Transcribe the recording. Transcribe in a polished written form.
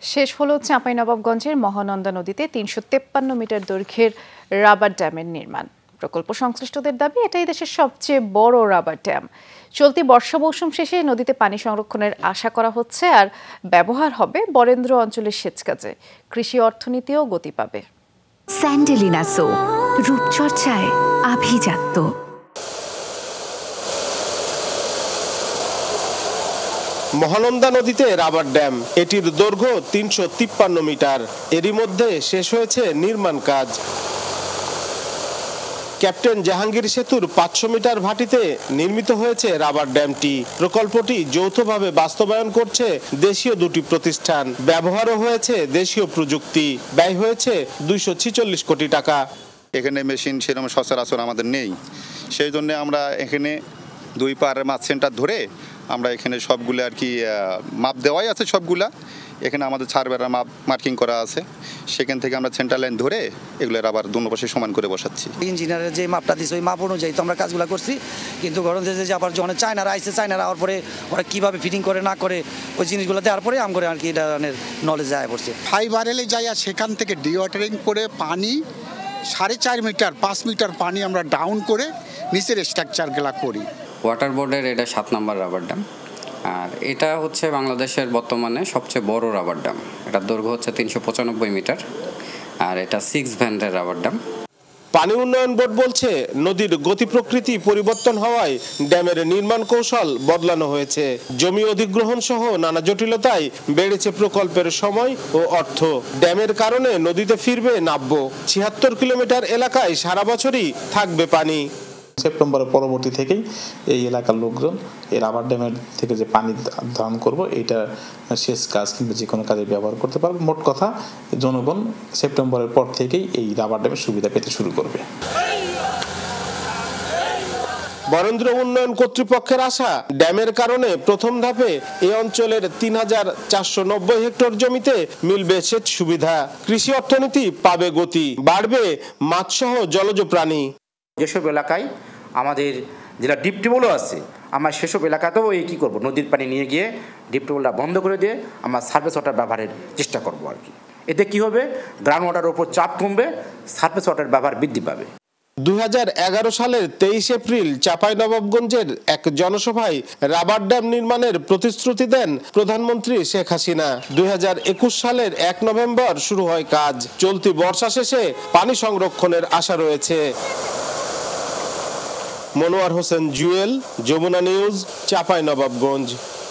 শেষ হলো চাঁপাইনবাবগঞ্জের মহানন্দা নদীতে ৩৫৩ মিটার দৈর্ঘ্যের রাবার ড্যামের নির্মাণ। প্রকল্প সংশ্লিষ্টদের দাবি এটাই দেশের সবচেয়ে বড় রাবার ড্যাম। চলতি বর্ষা মৌসুম শেষে নদীতে পানি সংরক্ষণের আশা করা হচ্ছে, আর ব্যবহার হবে বরেন্দ্র অঞ্চলের সেচ কাজে। কৃষি অর্থনীতিও গতি পাবে। স্যান্ডেলিনা সো, রূপচর্চায় আভিজাত্য। মহানন্দা নদীতে রাবার ড্যাম, এটির দৈর্ঘ্য ৩৫৩ মিটার। এরই মধ্যে শেষ হয়েছে নির্মাণ কাজ। ক্যাপ্টেন জাহাঙ্গীর সেতুর ৫০০ মিটার ভাটিতে নির্মিত হয়েছে রাবার ড্যামটি। প্রকল্পটি যৌথভাবে বাস্তবায়ন করছে দেশীয় দুটি প্রতিষ্ঠান। ব্যবহারও হয়েছে দেশীয় প্রযুক্তি। ব্যয় হয়েছে ২৪৬ কোটি টাকা। এখানে মেশিন সেরকম সচরাচর আমাদের নেই, সেই জন্য আমরা এখানে দুই পাড়ের মাছ সেন্টার ধরে আমরা এখানে সবগুলো আর কি মাপ দেওয়াই আছে। সবগুলা এখানে আমাদের ছাড়বেড়া মাপ মার্কিং করা আছে, সেখান থেকে আমরা সেন্টার লাইন ধরে এগুলোর আবার দুনো পাশে সমান করে বসাচ্ছি। ইঞ্জিনিয়ারের যে মাপটা দিচ্ছে ওই মাপ অনুযায়ী তো আমরা কাজগুলো করছি, কিন্তু গরম যে আবার যখন চায়নারা আইসে, চায়নারা হওয়ার পরে ওরা কীভাবে ফিটিং করে না করে ওই জিনিসগুলো দেওয়ার পরে আম করে আর কি এটা নলেজ যায় পড়ছে। ফাইবারেলে যাইয়া সেখান থেকে ডিওয়াটারিং করে পানি 4.5 মিটার 5 মিটার পানি আমরা ডাউন করে নিচের স্ট্রাকচারগুলা করি। ওয়াটার বোর্ডের এটা 7 নম্বর রাবার ড্যাম, আর এটা হচ্ছে বাংলাদেশের বর্তমানে সবচেয়ে বড় রাবার ড্যাম। এটার দৈর্ঘ্য হচ্ছে ৩৯৫ মিটার, আর এটা 6 ভ্যান্ডের রাবার ড্যাম। পানি উন্নয়ন বোর্ড বলছে, নদীর গতি প্রকৃতি পরিবর্তন হওয়ায় ড্যামের নির্মাণ কৌশল বদলানো হয়েছে। জমি অধিগ্রহণ সহ নানা জটিলতায় বেড়েছে প্রকল্পের সময় ও অর্থ। ড্যামের কারণে নদীতে ফিরবে নাব্য। ৭৬ কিলোমিটার এলাকায় সারা বছরই থাকবে পানি। সেপ্টেম্বরের পরবর্তী থেকেই এই এলাকার লোকজন এই রাবার ড্যামের থেকে যে পানি ধারণ করব, এটা সেচ কাজ কিংবা যে কোনো কাজে ব্যবহার করতে পারবে। মোট কথা, জনগণ সেপ্টেম্বরের পর থেকেই এই রাবার ড্যামের সুবিধা পেতে শুরু করবে। বরেন্দ্র উন্নয়ন কর্তৃপক্ষের আশা, ড্যামের কারণে প্রথম ধাপে এই অঞ্চলের ৩,৪৯০ হেক্টর জমিতে মিলবে সেচ সুবিধা। কৃষি অর্থনীতি পাবে গতি, বাড়বে মাছসহ জলজ প্রাণী। যেসব এলাকায় আমাদের যেটা ডিপ টিউবওয়েলও আছে, আমরা সেসব এলাকাতেও এই কী করবো, নদীর পানি নিয়ে গিয়ে ডিপ টিউবওয়েলটা বন্ধ করে দিয়ে আমরা সারফেস ওয়াটার ব্যবহারের চেষ্টা করবো আর কি। এতে কি হবে, গ্রাউন্ড ওয়াটারের উপর চাপ কমবে, সারফেস ওয়াটার ব্যবহার বৃদ্ধি পাবে। ২০১১ সালের ২৩ এপ্রিল চাঁপাইনবাবগঞ্জের এক জনসভায় রাবার ড্যাম নির্মাণের প্রতিশ্রুতি দেন প্রধানমন্ত্রী শেখ হাসিনা। ২০২১ সালের ১ নভেম্বর শুরু হয় কাজ। চলতি বর্ষা শেষে পানি সংরক্ষণের আশা রয়েছে। মনোয়ার হোসেন জুয়েল, যমুনা নিউজ, চাঁপাইনবাবগঞ্জ।